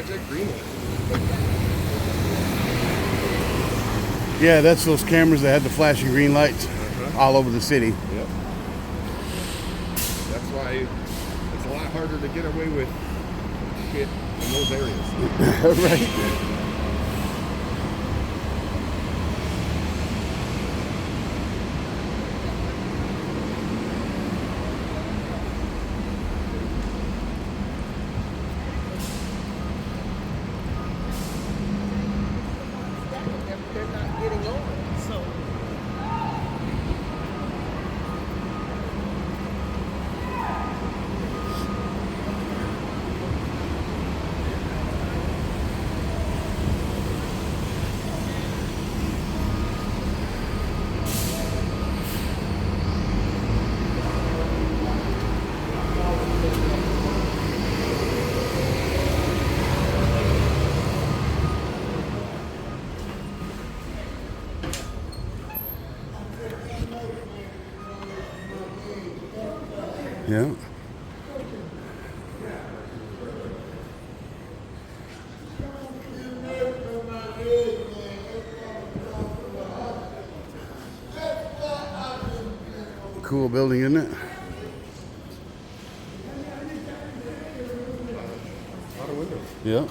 Project Green light. Yeah, that's those cameras that had the flashing green lights all over the city. Yep. That's why it's a lot harder to get away with shit in those areas. Right. They're not getting on, so. Yeah. Cool building, isn't it? A lot of windows. Yeah.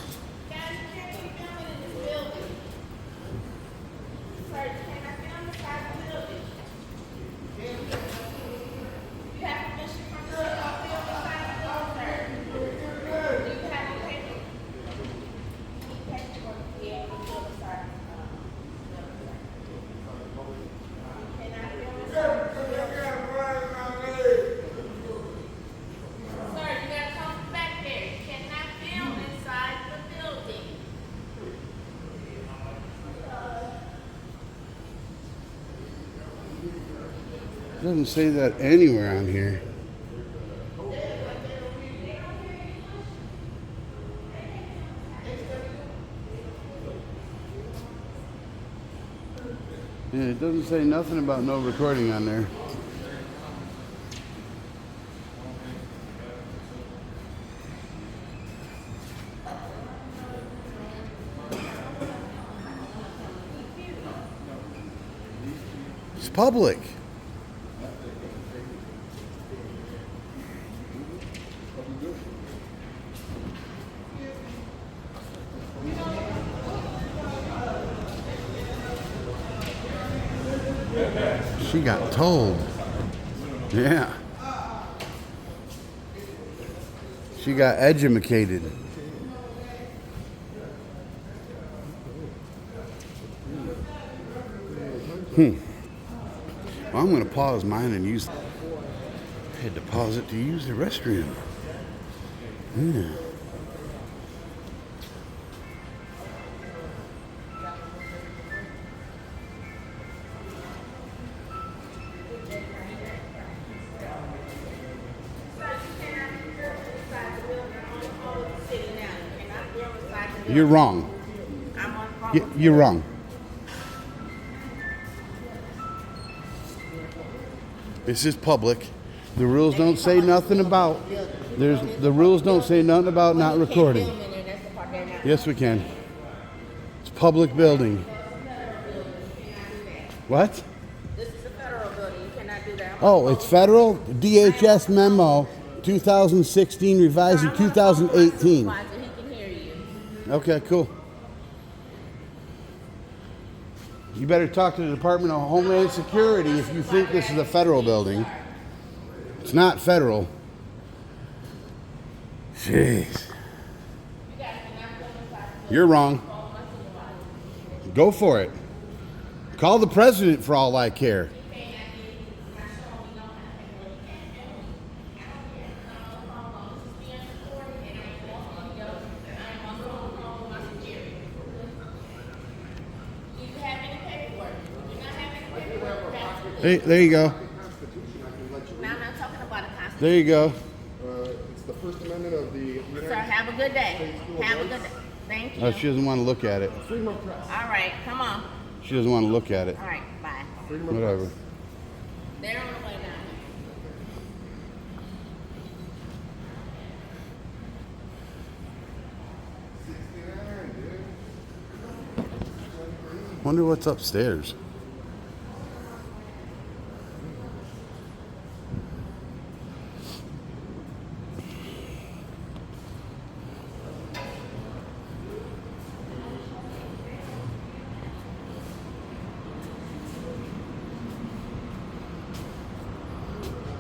Doesn't say that anywhere on here. Yeah, it doesn't say nothing about no recording on there. It's public. She got told. Yeah. She got edumacated. Well, I'm going to pause mine and use. I had to pause it to use the restroom. Yeah. You're wrong. You're wrong. This is public. The rules don't say nothing about. The rules don't say nothing about not recording. Yes, we can. It's public building. What? This is a federal building. You cannot do that. Oh, it's federal DHS memo 2016 revised in 2018. He can hear you. Okay, cool. You better talk to the Department of Homeland Security if you think this is a federal building. It's not federal. Jeez. You're wrong. Go for it. Call the president for all I care. Hey, there you go. Now I'm not talking about a constitution. There you go. It's the First Amendment of the Sir, have a good day. Have a good day. Thank you. Oh, she doesn't want to look at it. freedom of press. All right, come on. She doesn't want to look at it. All right, bye. Freedom of Whatever. press. They're on the way down. Wonder what's upstairs.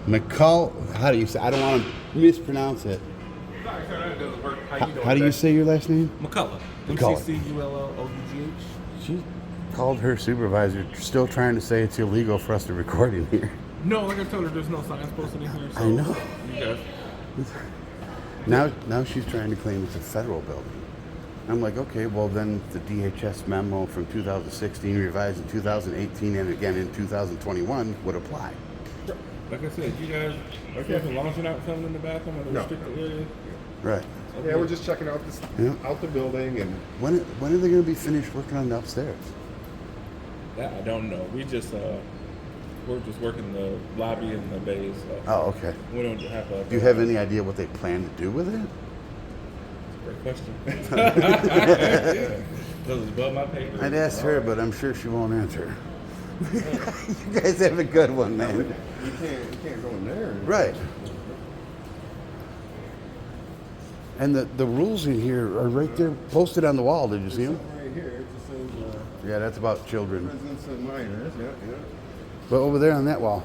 McCall, how do you say? I don't want to mispronounce it. Sorry, sir, that doesn't work. How do you say your last name? McCullough. McCullough. McCullough. She called her supervisor, still trying to say it's illegal for us to record in here. No, like I told her, there's no signs posted in here. So I know. You guys. Now she's trying to claim it's a federal building. I'm like, okay, well then the DHS memo from 2016 revised in 2018 and again in 2021 would apply. Like I said, you guys are fucking launching out something in the bathroom or the No. restricted area? Right. Yeah, we're just checking out this out the building and When are they going to be finished working on the upstairs? That I don't know. We're just working the lobby and the bays. So Oh, okay. we don't have a. Do you have any idea what they plan to do with it? Great question. Yeah. Those is above my pay grade. I'd ask her, but I'm sure she won't answer. You guys have a good one, man. you can't go in there. Right. And the rules in here are right there, posted on the wall. Did you see them? Right here, it just says Yeah, that's about children. presence of minors. Yeah. But over there on that wall,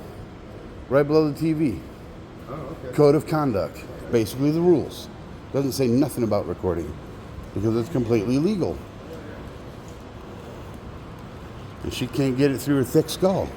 right below the TV, Oh, okay. code of conduct, basically the rules. Doesn't say nothing about recording because it's completely legal. And she can't get it through her thick skull.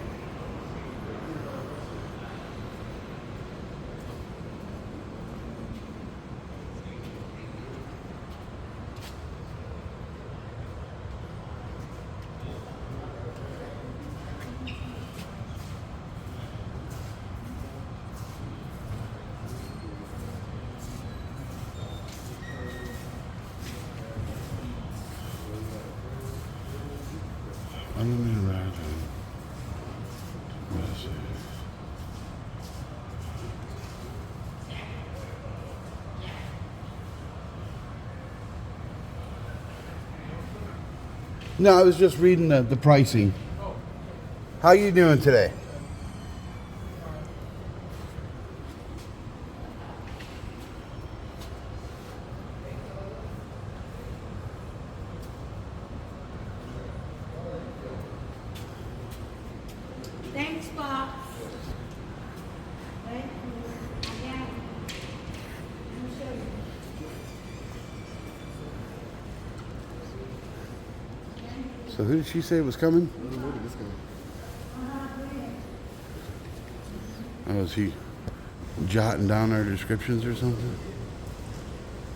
No, I was just reading the pricing. How you doing today? Thanks, Bob. Thank you. Yeah. Let me show you. So who did she say was coming? Oh, is he jotting down our descriptions or something?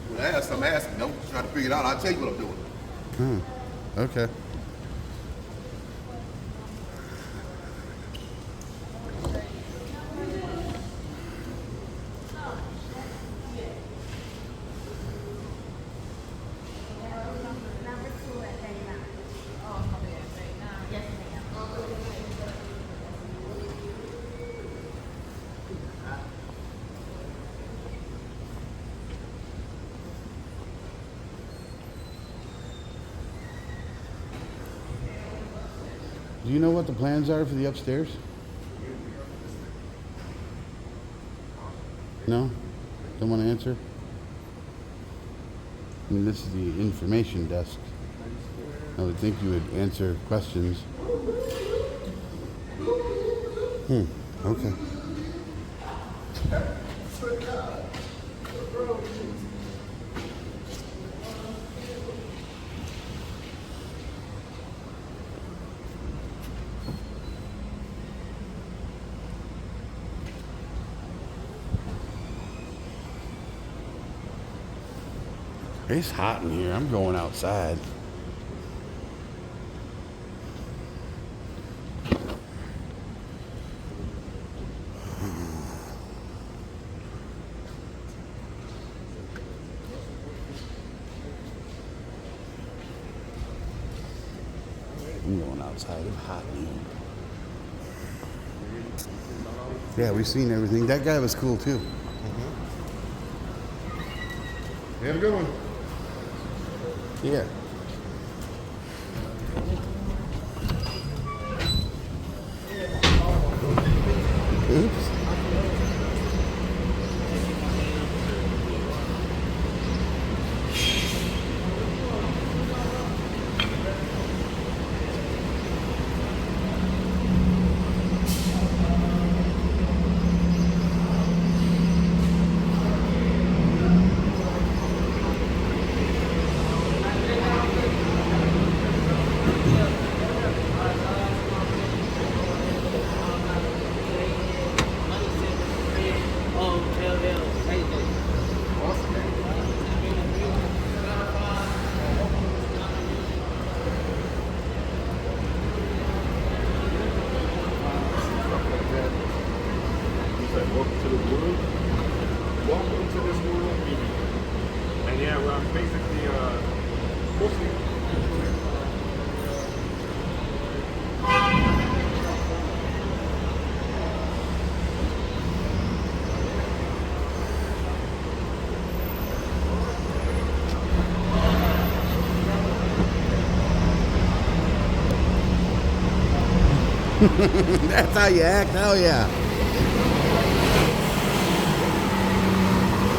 When I ask, I'm asking. Don't try to figure it out. I'll tell you what I'm doing. Oh, okay. Yes, ma'am. Do you know what the plans are for the upstairs? No? Don't want to answer? I mean, this is the information desk. I would think you would answer questions. Okay. It's hot in here. I'm going outside. I'm going outside. It's hot in here. Yeah, we've seen everything. That guy was cool too. Have a good one. Yeah. Oops. Welcome to the world. Welcome to this world meeting. And yeah, well, I'm basically mostly. That's how you act, hell yeah.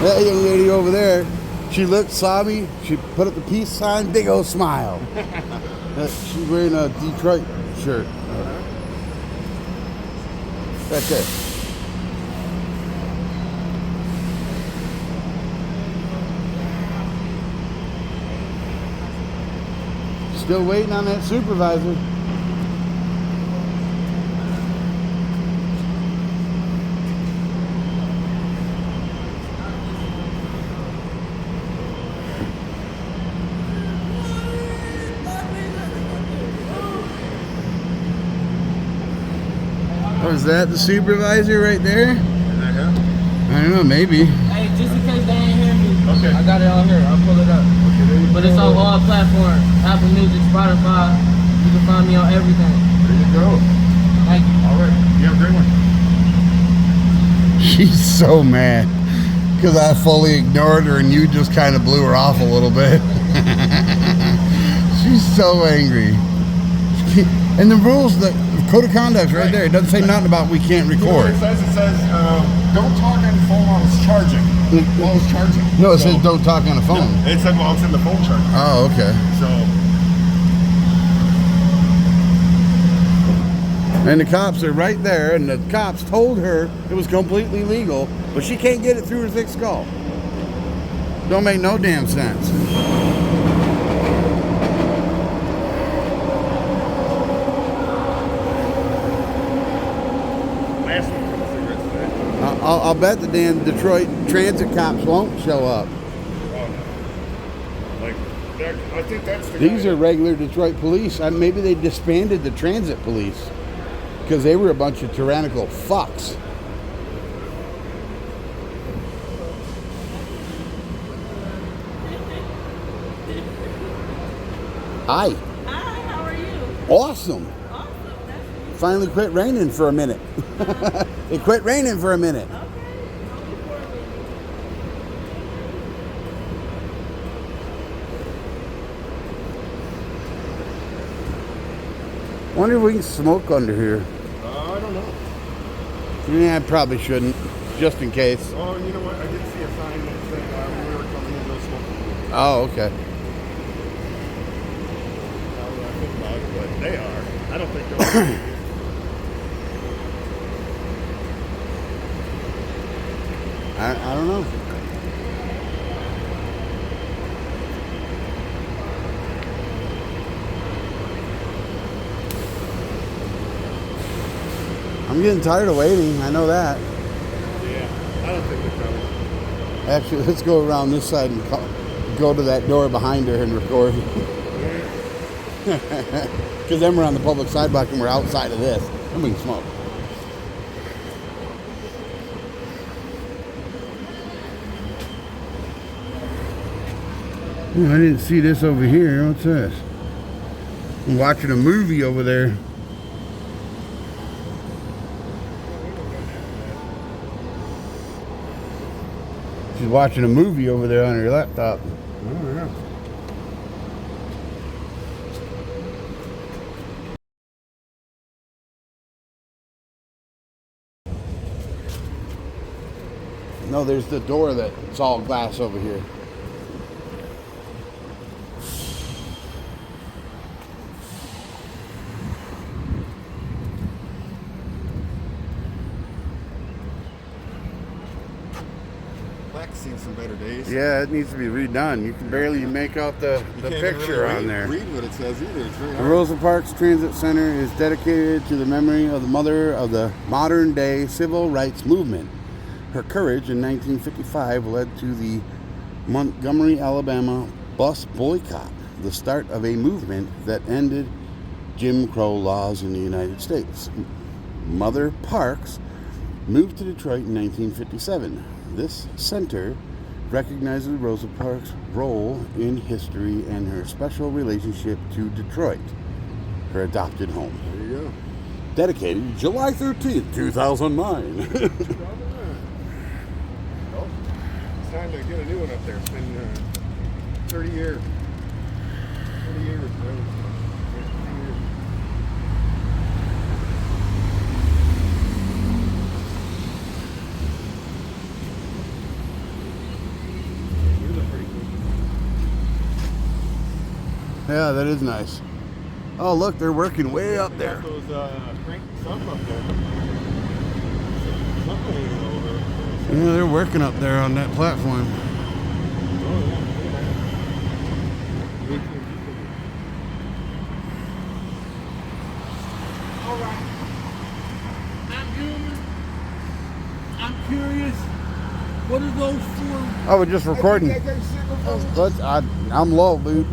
That young lady over there, she looked, saw me, she put up the peace sign, big old smile. She's wearing a Detroit shirt. Right there. Still waiting on that supervisor. Oh, is that the supervisor right there? I don't know, maybe. Hey, just in case they ain't hear me, Okay. I got it on here. I'll pull it up. Okay, there you But go. it's on all platforms. Apple Music, Spotify. You can find me on everything. There you go. Thank you. All right. You have a great one. She's so mad because I fully ignored her and you just kind of blew her off a little bit. She's so angry. And the rules, the code of conduct's right there. It doesn't say nothing about we can't You know what record. it says? It says, don't talk on the phone while it's charging. While it's charging. No, it So- says don't talk on the phone. It said while it's in the phone charger. Oh, okay. So, And the cops are right there, and the cops told her it was completely legal, but she can't get it through her thick skull. Don't make no damn sense. last one from the cigarettes today. I'll bet the damn Detroit transit cops won't show up. Oh, no. Like, I think that's the These guy. are regular Detroit police. Maybe they disbanded the transit police because they were a bunch of tyrannical fucks. Hi. Hi, how are you? Awesome. Awesome. That's Finally quit raining for a minute. It quit raining for a minute. okay. Wonder if we can smoke under here. I don't know. Yeah, I probably shouldn't, just in case. Oh, you know what? I did see a sign that said when we were coming in, no smoking. Oh, okay. Now that I think about it, but they are. I don't think they're. I don't know. I'm getting tired of waiting. I know that. Yeah, I don't think they're coming. Actually, let's go around this side and go to that door behind her and record. Because then we're on the public sidewalk and we're outside of this. And we can smoke. Oh, I didn't see this over here. What's this? I'm watching a movie over there. She's watching a movie over there on her laptop. Oh, yeah. No, there's the door that's all glass over here. Black's seen some better days. Yeah, it needs to be redone. You can barely make out the Can't picture really on there. Read what it says either. It's very The hard. Rosa Parks Transit Center is dedicated to the memory of the mother of the modern-day civil rights movement. Her courage in 1955 led to the Montgomery, Alabama bus boycott, the start of a movement that ended Jim Crow laws in the United States. Mother Parks moved to Detroit in 1957. This center recognizes Rosa Parks' role in history and her special relationship to Detroit, her adopted home. There you go. Dedicated July 13th, 2009. Well, it's time to get a new one up there. It's been 30 years. 30 years, bro. 30 years. You look pretty cool. Yeah, that is nice. Oh, look, they're working way up They there. got those crank sump up there. Something over. Yeah, they're working up there on that platform. Oh, yeah. All right. I'm human. I'm curious. What are those for? Oh, we're just recording. I'm low, dude.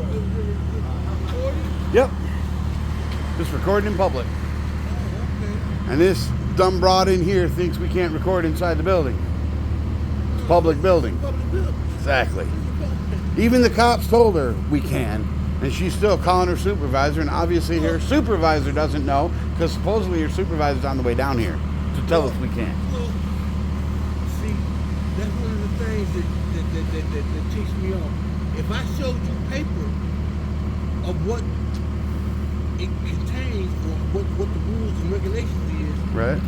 Yep. Just recording in public. And this dumb broad in here thinks we can't record inside the building. It's a public building. Public building. Exactly. Even the cops told her we can, and she's still calling her supervisor, and obviously her supervisor doesn't know, because supposedly her supervisor's on the way down here to tell us we can't. Well, see, that's one of the things that ticks me off. If I showed you paper of what it contains or what the rules and regulations is, Right?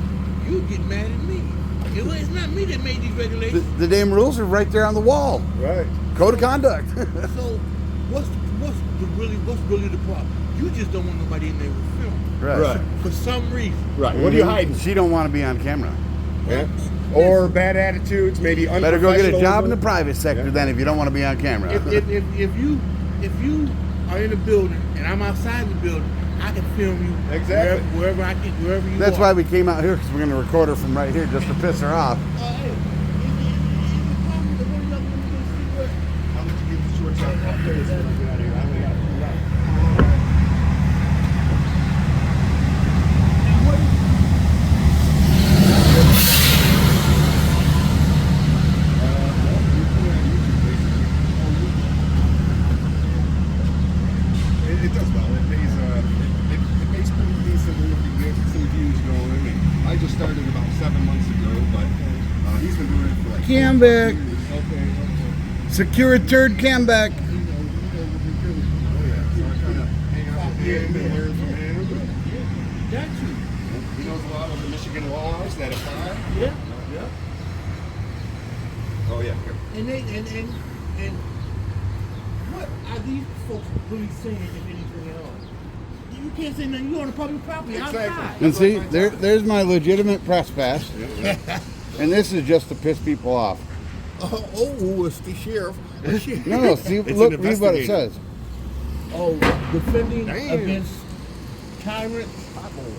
you'd get mad at me. It's not me that made these regulations. The damn rules are right there on the wall. Right. Code of conduct. So what's really the problem? You just don't want nobody in there with film. Right. For some reason. Right. What are you hiding? She don't want to be on camera. Yeah. Or bad attitudes, maybe Better go get a unprofessional job in the work. private sector Yeah. then if you don't want to be on camera. If you are in a building and I'm outside the building, I can film you Exactly. wherever you That's are. why we came out here, because we're going to record her from right here just to piss her off. Hey, is the problem that one of y'all gonna go see what? I'll let you get the shorts out. I'll tell you this when I get out of here. I only got two left. It does well. It pays pretty decent if you get some views going. And I just started about 7 months ago, but he's been doing it for like Cambeck. Okay. Securaturd Cambeck. Oh yeah. So I kind of hang out with him and learn from him. Got you. He knows a lot of the Michigan laws that apply. Yeah. Yeah. Oh yeah. Here. And what are these folks really saying, if anything at all? You can't say nothing. You're on the public property Exactly. outside. And see, there's my legitimate press pass. And this is just to piss people off. Oh, it's the sheriff. No, see, It's look, an read what it investigator. says. Oh, defending Damn. against tyrant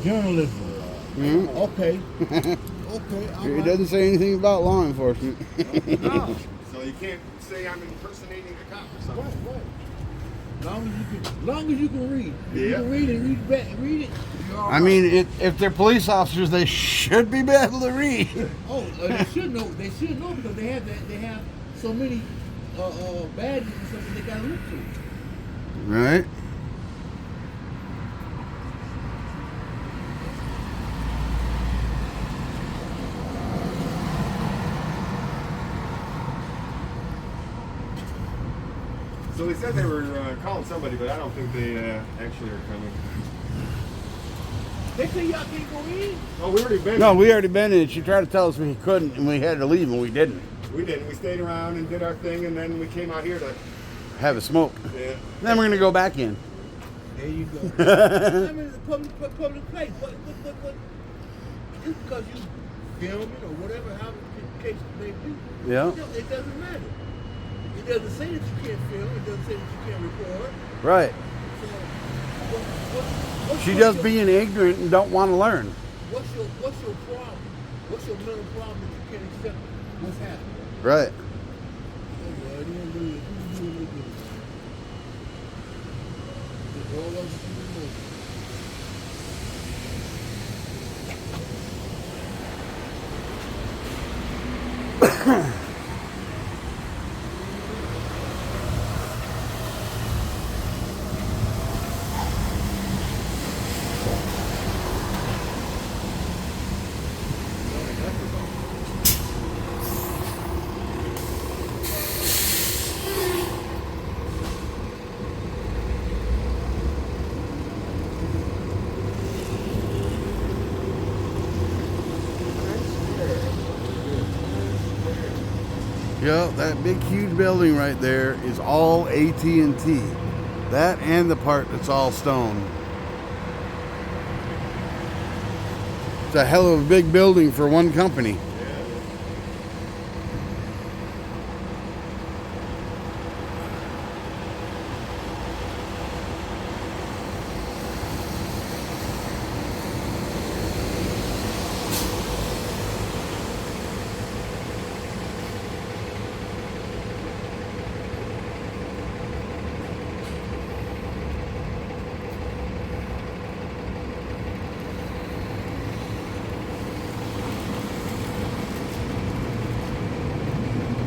journalism. Mhm. Okay. Okay. all It right. doesn't say anything about law enforcement. No. So you can't say I'm impersonating a cop or Right, something. right. Long as you can read. If you Yeah. can read and read it. You're all I mean, if they're police officers, they should be able to read. Oh, they should know. They should know because they have that. They have so many badges and stuff that they got to look to. Right? So they said they were calling somebody, but I don't think they actually are coming. They say y'all can't go in. Oh, we already been. No, we already been in. She tried to tell us we couldn't, and we had to leave, and we didn't. We didn't. We stayed around and did our thing, and then we came out here to. Have a smoke. Yeah. Then we're gonna go back in. There you go. I mean, it's a public place. What? Just because you filming or whatever, how the case may be. Yeah. It doesn't matter. It doesn't say that you can't film. It doesn't say that you can't record. Right. So, what's She your- just being ignorant and don't want to learn. What's your problem? What's your mental problem that you can't accept what's happening? Right. Well, it is what it is. You do what you do. Just roll up to the moon. Yeah, that big huge building right there is all AT&T. That and the part that's all stone. It's a hell of a big building for one company.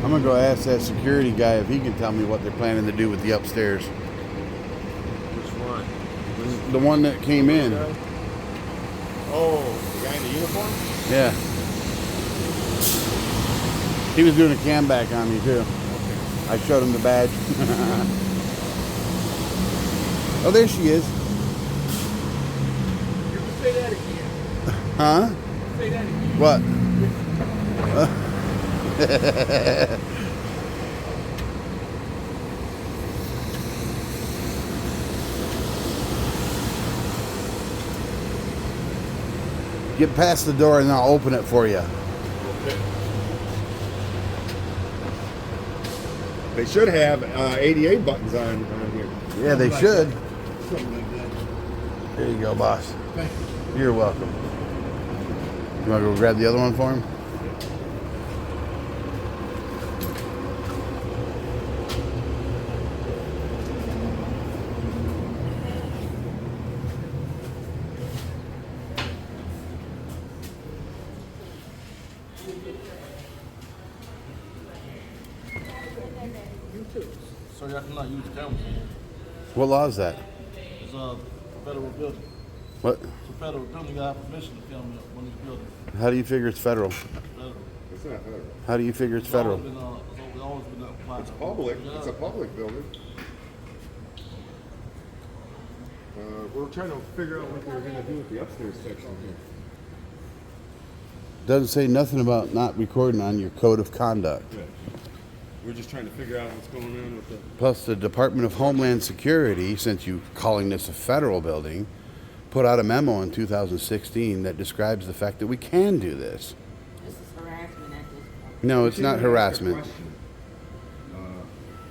I'm gonna go ask that security guy if he can tell me what they're planning to do with the upstairs. Which one? The one that came in. Oh, the guy in the uniform? Yeah. He was doing a cam back on me too. I showed him the badge. Oh, there she is. You can say that again. Huh? Say that again. What? Get past the door and I'll open it for you. They should have 88 buttons on here. Yeah, they should. Something like that. There you go, boss. Thank you. You're welcome. You want to go grab the other one for him? So y'all cannot use cameras in here. What law is that? It's a federal building. What? It's a federal building. You gotta have permission to film in one of these buildings. How do you figure it's federal? Federal. It's not federal. How do you figure it's It's always federal? been, it's always been applied. It's public. Yeah. It's a public building. We're trying to figure out what they're going to do with the upstairs section here. Doesn't say nothing about not recording on your code of conduct. Yeah. We're just trying to figure out what's going on with the. Plus, the Department of Homeland Security, since you're calling this a federal building, put out a memo in 2016 that describes the fact that we can do this. This is harassment at this point. No, it's not Continue to ask a harassment. question.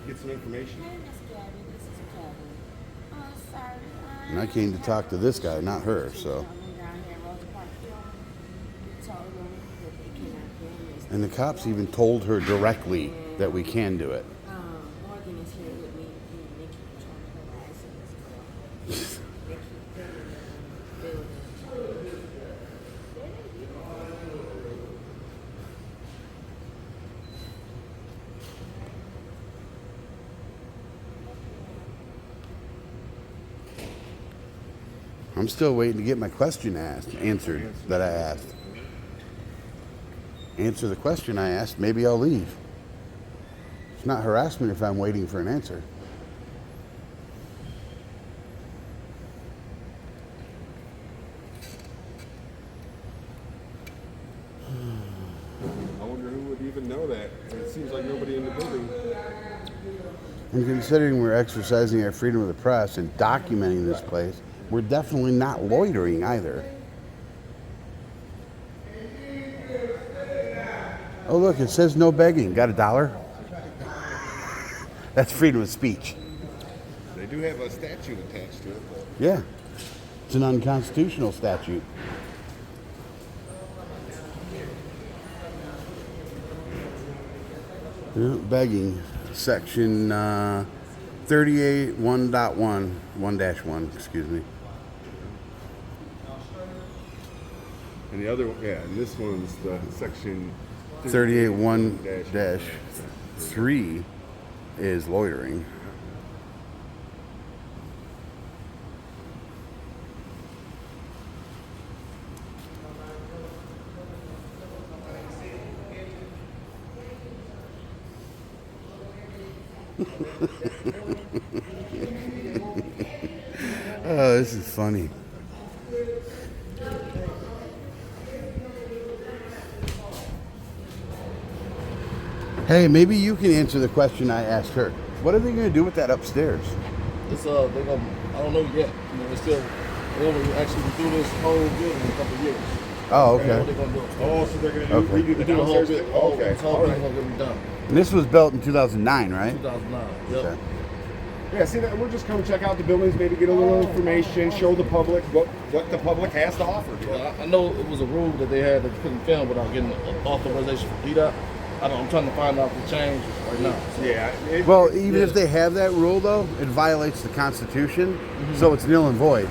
Get some information. Hey, Miss Gabby, this is Gabby. Oh, sorry. And I came to talk to this guy, not her, so. Down here at Rosa Parks. We told them that they cannot film this. And the cops even told her directly that we can do it. Morgan is here with me, and they keep trying to harass us. They keep filming the building. I'm still waiting to get my question answered that I asked. Answer the question I asked, maybe I'll leave. It's not harassment if I'm waiting for an answer. I wonder who would even even know that. It seems like nobody in the building. And considering we're exercising our freedom of the press and documenting this place, we're definitely not loitering either. Oh, look, it says no begging. Got $1? That's freedom of speech. They do have a statute attached to it. Yeah. It's an unconstitutional statute. Yeah, begging. Section 38 1.1, 1-1, excuse me. And the other, and this one's the section 38 1-3 is loitering. Oh, this is funny. Hey, maybe you can answer the question I asked her. What are they going to do with that upstairs? It's they're gonna. I don't know yet. I mean, they're gonna actually do this whole building in a couple of years. Oh, What they're okay. gonna do? Oh, so they're going to Okay. redo the Do the whole downstairs? bit. Okay, This whole all thing's right. gonna be done. And this was built in 2009, right? 2009. Yep. Okay. Yeah, see that we're just coming to check out the buildings, maybe get a little information, show the public what the public has to offer. Well, I know it was a rule that they had that you couldn't film without getting authorization from DDOT. I'm trying to find out the change right now. So, Yeah. Well, even if they have that rule, though, it violates the Constitution, so it's null and void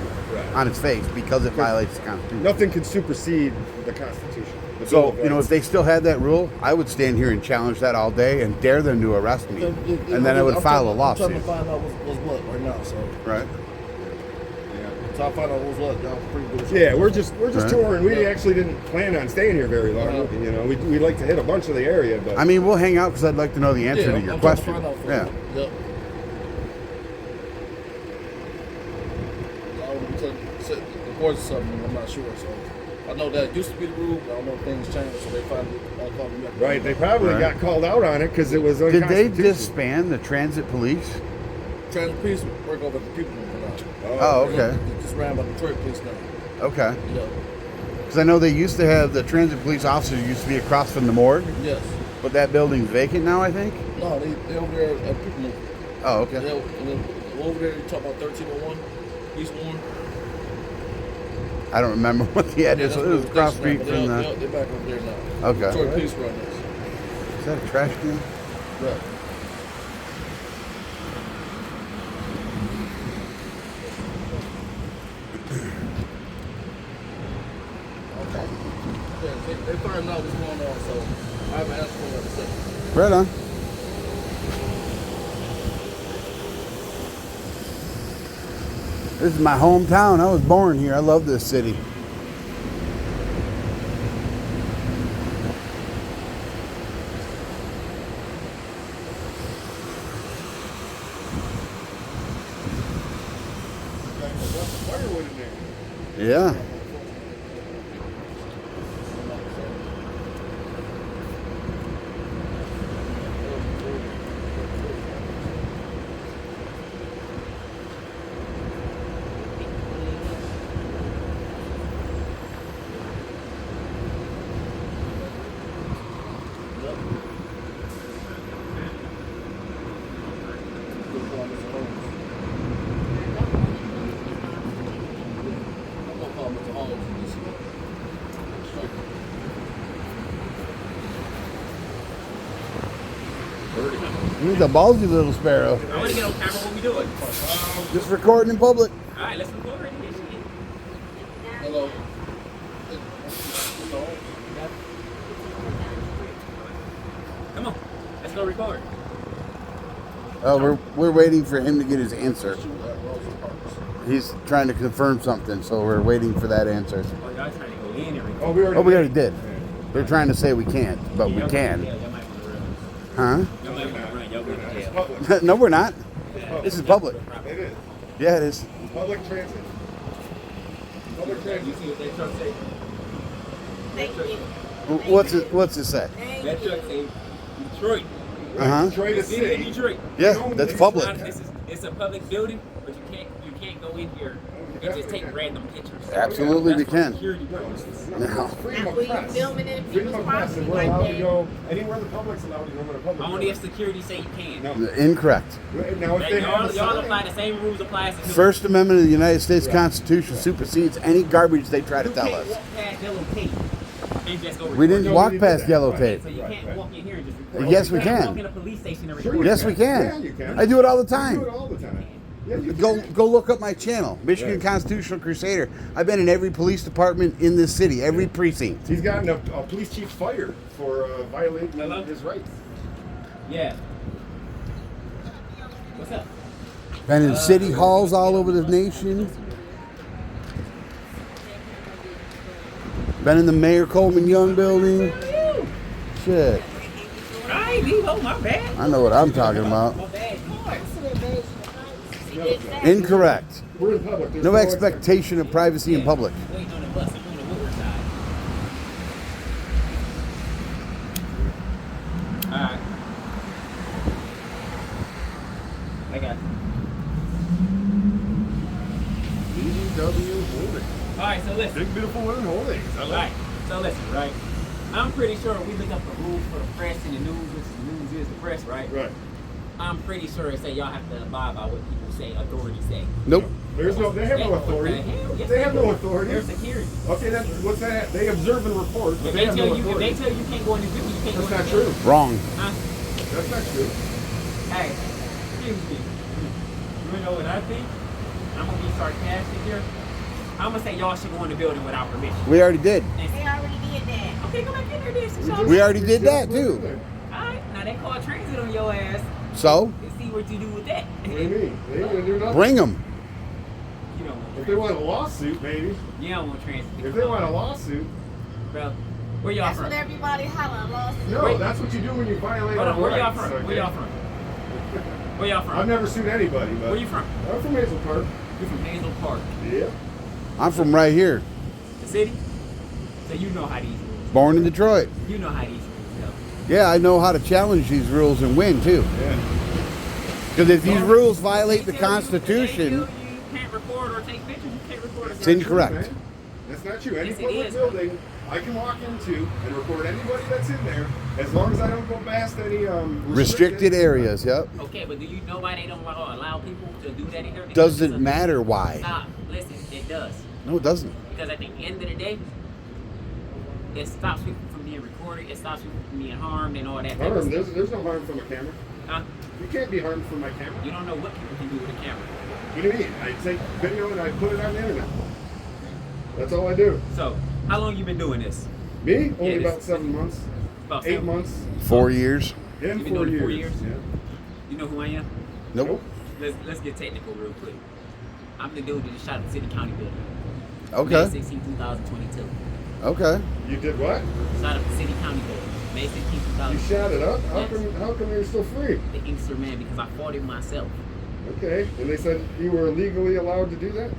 on its face because it violates the Constitution. Nothing can supersede the Constitution. The Bill So, of you know, Rights. if they still had that rule, I would stand here and challenge that all day and dare them to arrest me. And then I would file a I'm lawsuit. trying to find out what's what right now. So, Right? so I find out what's what. Y'all pretty good. Yeah, we're just Right. touring. We actually didn't plan on staying here very long. You know, we like to hit a bunch of the area, but I mean, we'll hang out because I'd like to know the answer to your I'm question. trying to find out for Yeah. you. Yep. I don't know, the course or something. I'm not sure. So I know that used to be the rule. But I don't know if things changed. So they finally called me up. right, they probably Right. got called out on it because it was Did they unconstitutional. disband the transit police? Transit police work over at the people now. Oh, okay. It's ran by the Detroit police now. Okay. Yeah. Because I know they used to have the transit police officers used to be across from the morgue, Yes. but that building's vacant now, I think. No, they over there at people. Oh, okay. Over there, you talk about 1301 East Warren. I don't remember what the address was. It was across the street from the. They're back over there now. Okay. Detroit police run this. Is that a trash can? Right. Yeah, they find out what's going on, so I haven't asked for what to say. Right on. This is my hometown. I was born here. I love this city. Firewood in there. Yeah. He's a ballsy little sparrow. I want to get on camera. What we doing? Just recording in public. All right, let's record it. Hello. Come on, let's go record. Oh, we're waiting for him to get his answer. Rosa Parks. He's trying to confirm something, so we're waiting for that ansanswer. Oh, y'all trying to go in and record? Oh, we already. Oh, we already did. They're trying to say we can't, but we can. Yeah, y'all might want to run. Huh? Y'all might want to run. Y'all going to jail. Public. No, we're not. This is public. It is. Yeah, it is. Public transit. Public You transit. see what they truck say? Thank you. What's it say? That truck say Detroit. Uh-huh. Detroit is City of city. Detroit. Yeah, that's public. It's a public building, but you can't go in here and just take random pictures. Absolutely, we That's can. for security purposes. Now, Freedom Now, of when you press. filming in Freedom people's of press, and property we're like allowed to that, go anywhere the public's allowed to go in a public. Only if security say you can. No. incorrect. Now, if That they have a y'all sign, apply the same rules apply as the new. First Amendment of the United States Constitution supersedes any garbage they try to You tell can't us. walk past yellow tape and just go We record. didn't No, walk we didn't past do that. yellow Right. tape. So you can't walk in here and just record. Yes, we You can't can. walk in a police station and Sure record. Yes, we Yeah, can. you can. I do it all the you do time. it all the time. Yeah, you Go can. look up my channel, Michigan Right. Constitutional Crusader. I've been in every police department in this city, every precinct. He's gotten a police chief fired for violating Hello? his rights. Yeah. What's up? Been in city halls all over the nation. Been in the Mayor Coleman Young building. Shit, I ain't leave. Oh, my bad. I know what I'm talking about. My bad. Incorrect. We're in public. There's No expectation of privacy in public. Waiting on the bus. I'm on the Woodward side. Alright. I got you. BDW Holdings. Alright, so listen. Big beautiful women holdings. I like Right. So listen, right? I'm pretty sure we look up the rules for the press and the news, which the news is the press, right? Right. I'm pretty sure it say y'all have to abide by what people say, authorities say. Nope. There's no. They have no authority. What the hell? Yes, They have no do. authority. They're security. Okay, then what's that? They observe and report, but If they they have tell no you, if authority. they tell you can't go in this building, you can't That's go in not this true. building. Wrong. Huh? That's not true. Hey, excuse me. You know what I think? I'm gonna be sarcastic here. I'm gonna say y'all should go in the building without permission. We already did. And They already did that. okay, go back in there, then. since y'all We did. already did that too. Alright, now they call transit on your ass So and see what you do with that. What do you mean? They ain't gonna do nothing. bring them. You don't If want they want a lawsuit, maybe. you don't want transit. to If they come. want a lawsuit, Bro, where y'all That's from? what everybody hollering lawsuit. no, Wait. that's what you do when you violate Hold our on, where y'all rights, from? okay? Where y'all from? Where y'all from? I've never sued anybody, but Where you from? I'm from Hazel Park. You from Hazel Park, Yeah. I'm from right here. the city? So you know how these rules. Born in Detroit. You know how these rules go. Yeah, I know how to challenge these rules and win too. Yeah. Because if these rules violate the They tell you Constitution, you can't record or take pictures. You can't record or It's take incorrect. Man. That's not true. Any Yes, it public is. building I can walk into and record anybody that's in there as long as I don't go past any restricted areas, yep. Okay, but do you know why they don't allow people to do that in here? Because Doesn't it's a- matter why. Stop. Listen, it does. No, it doesn't. Because at the end of the day, it stops people from being recorded. It stops people from being harmed and all that. type of Harm. stuff. There's no harm from a camera. Huh? You can't be harmed from my camera. You don't know what people can do with a camera. What do you mean? I take video and I put it on the internet. That's all I do. So, how long you been doing this? Me? Only this- about 7 months. About 8 7 months. 4 years. Yeah, You been 4 doing it years. 4 years? Yeah. You know who I am? Nope. Let's get technical real quick. I'm the dude that just shot at the City County building. May Okay. 16, 2022. Okay. You did what? Shot at the City County building. May 16, You 2022. shot it up? Yes. How come you're still free? The Inkster man because I fought it myself. Okay. And they said you were legally allowed to do that?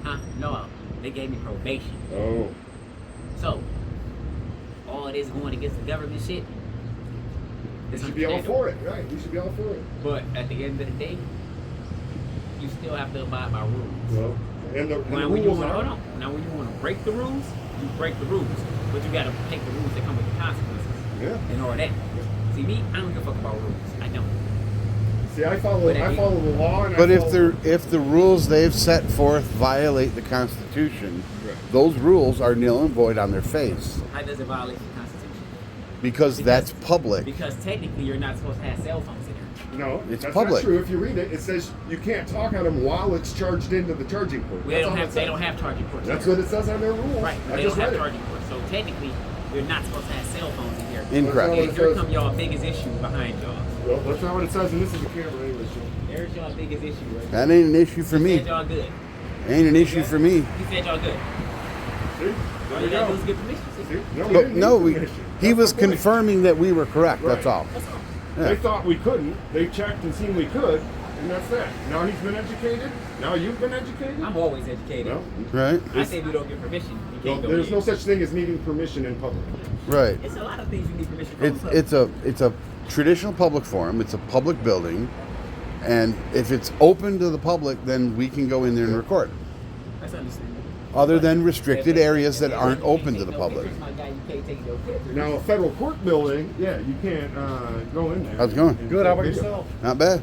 Huh? No, they gave me probation. Oh. So, all it is going against the government shit. You It's should be all understandable. for it, right? You should be all for it. But at the end of the day, you still have to abide by rules. Well, and the Now, when you rules want to are. hold on. Now, when you want to break the rules, you break the rules. But you got to take the rules that come with the consequences. Yeah. And all that. See me, I don't give a fuck about rules. I don't. See, I follow But the law. And But I if follow, the rules they've set forth violate the Constitution, Right. those rules are nil and void on their face How does it violate the Constitution? because that's public. Because technically, you're not supposed to have cell phones in here. no, It's that's public. not true. If you read it, it says you can't talk on them while it's charged into the charging port. They That's don't all have. it They says. don't have charging ports. That's here. what it says on their rules. Right, but I they just don't have read it. charging ports. So technically, you're not supposed to have cell phones in here. Incorrect. And here come y'all biggest issue behind y'all. Well, that's not what it says, and this is the camera anyway. So. There's y'all biggest issue right That ain't an issue for He me. said y'all good. Ain't an issue for me. He said y'all good. See? All There you you gotta do go. is get permission. See? No, we But didn't no, need permission. he That's was the point. confirming that we were correct. That's Right. all. What's up? Yeah. They thought we couldn't. They checked and seen we could, and that's that. Now he's been educated. Now you've been educated. I'm always educated. No. Right? I say we don't get permission. You No, can't go there's in. no such thing as needing permission in public. Right. It's a lot of things you need permission for. It's a traditional public forum. It's a public building, and if it's open to the public, then we can go in there and record. That's understandable. Other than restricted areas that aren't open to the public. Now, a federal court building, yeah, you can't go in there. How's it going? Good, how about yourself? Not bad.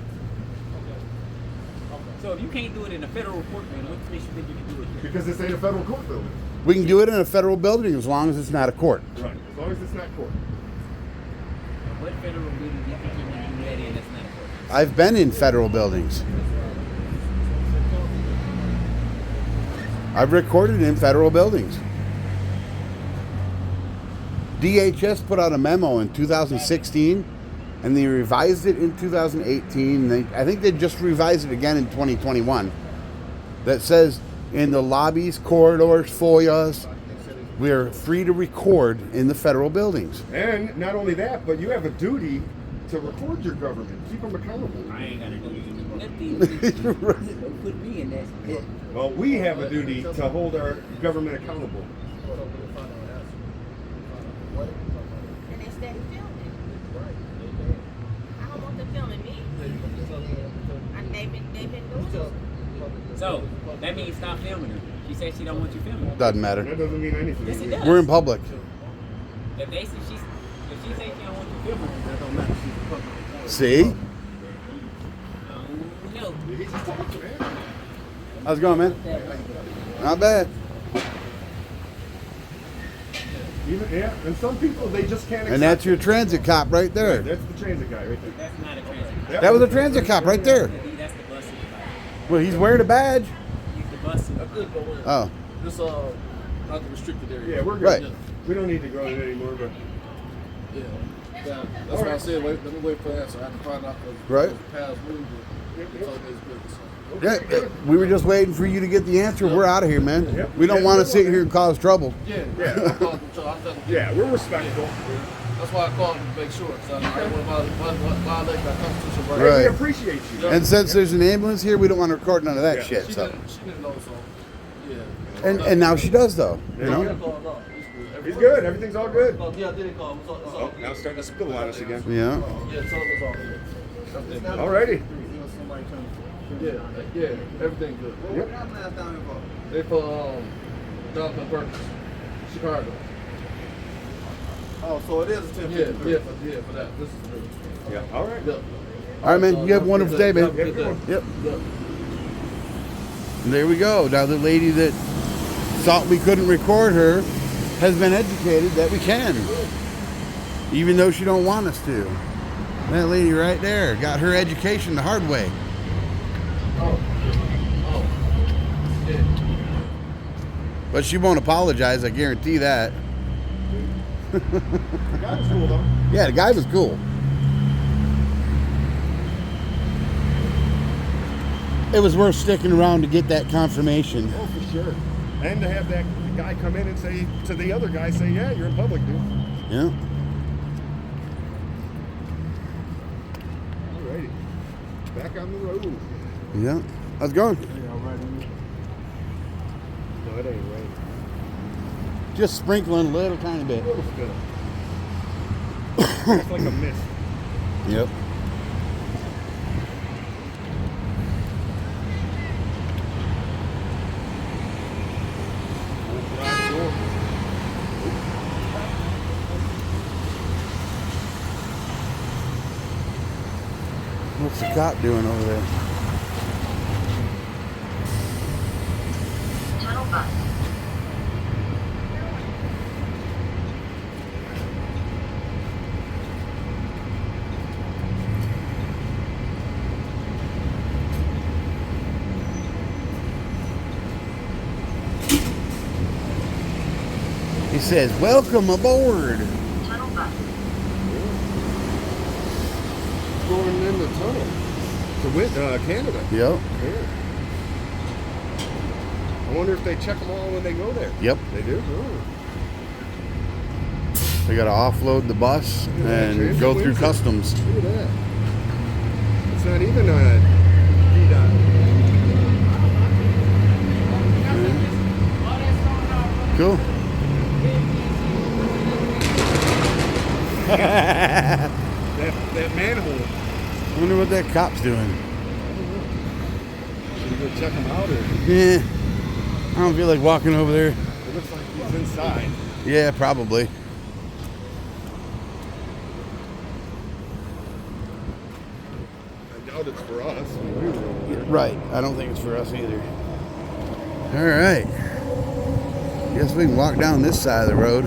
So if you can't do it in a federal court building, what makes you think you can do it here? Because this ain't a federal court building. We can do it in a federal building as long as it's not a court. Right, as long as it's not court. What federal building do you think you can do that in that's not a court? I've been in federal buildings. I've recorded in federal buildings. DHS put out a memo in 2016, and they revised it in 2018. I think they just revised it again in 2021. That says in the lobbies, corridors, foyers, we're free to record in the federal buildings. And not only that, but you have a duty to record your government, keep them accountable. I ain't got to do nothing. Don't put me in that. Well, we have a duty to hold our government accountable. And instead of filming. I don't want them filming me. And they've been doing it. So that means stop filming her. She said she don't want you filming her. Doesn't matter. That doesn't mean anything. Yes, it does. We're in public. If they say if she says she don't want you filming her, that don't matter. She's a public. See? No. He's just talking, man. How's it going, man? Not bad. Even, yeah, and some people, they just can't accept And that's your it. transit cop right there. Right, that's the transit guy right there. That's not a transit. That was a transit cop right there. That's the bus supervisor. Well, he's wearing a badge. He's the bus supervisor. Oh. This not the restricted area. Yeah, we're good. Right. We don't need to go in anymore, but Yeah. That's why I said let me wait for that so I can find out Right. past rules. It's all this good. Yeah, we were just waiting for you to get the answer. We're out of here, man. Yep. We don't want to sit here and cause trouble. Yeah. yeah, we're respectful. That's why I called to make sure. So I don't want to violate that constitutional right. Right. We appreciate you. And since there's an ambulance here, we don't want to record none of that Yeah. shit. She So. didn't know, so yeah. And now she does, though. You Yeah, know. no, He's good. Everything's all good. Yeah, I did call. It's all Oh, now it's starting to spill on us again. Yeah. Yeah, it's all good. Alrighty. Yeah, everything good. Yep. They for Jonathan Perkins, Chicago. Oh, so it is a temp. Yeah, for that. This is good. Yeah. All right. Yeah. All right, man. You have a wonderful day, man. Have a good day. Yep. Yeah. And there we go. Now the lady that thought we couldn't record her has been educated that we can, even though she don't want us to. That lady right there got her education the hard way. Yeah. But she won't apologize, I guarantee that. The guy was cool though. Yeah, the guy was cool. It was worth sticking around to get that confirmation. Oh, for sure. And to have that guy come in and say to the other guy, say, yeah, you're in public, dude. Yeah. Alrighty. Back on the road. Yeah. How's it going? No, it ain't right. Just sprinkling a little tiny bit. It's like a mist. Yep. What's the cop doing over there? He says, "Welcome aboard." Going in the tunnel to Canada. Yep. Yeah. I wonder if they check them all when they go there. Yep. They do? Oh. They got to offload the bus and go through customs. Look at that. It's not even a DDOT. Cool. that manhole. I wonder what that cop's doing. Should we go check him out, or Yeah. I don't feel like walking over there. it looks like he's inside. Yeah, probably. I doubt it's for us. We were over there. Right. I don't think it's for us either. All right. Guess we can walk down this side of the road.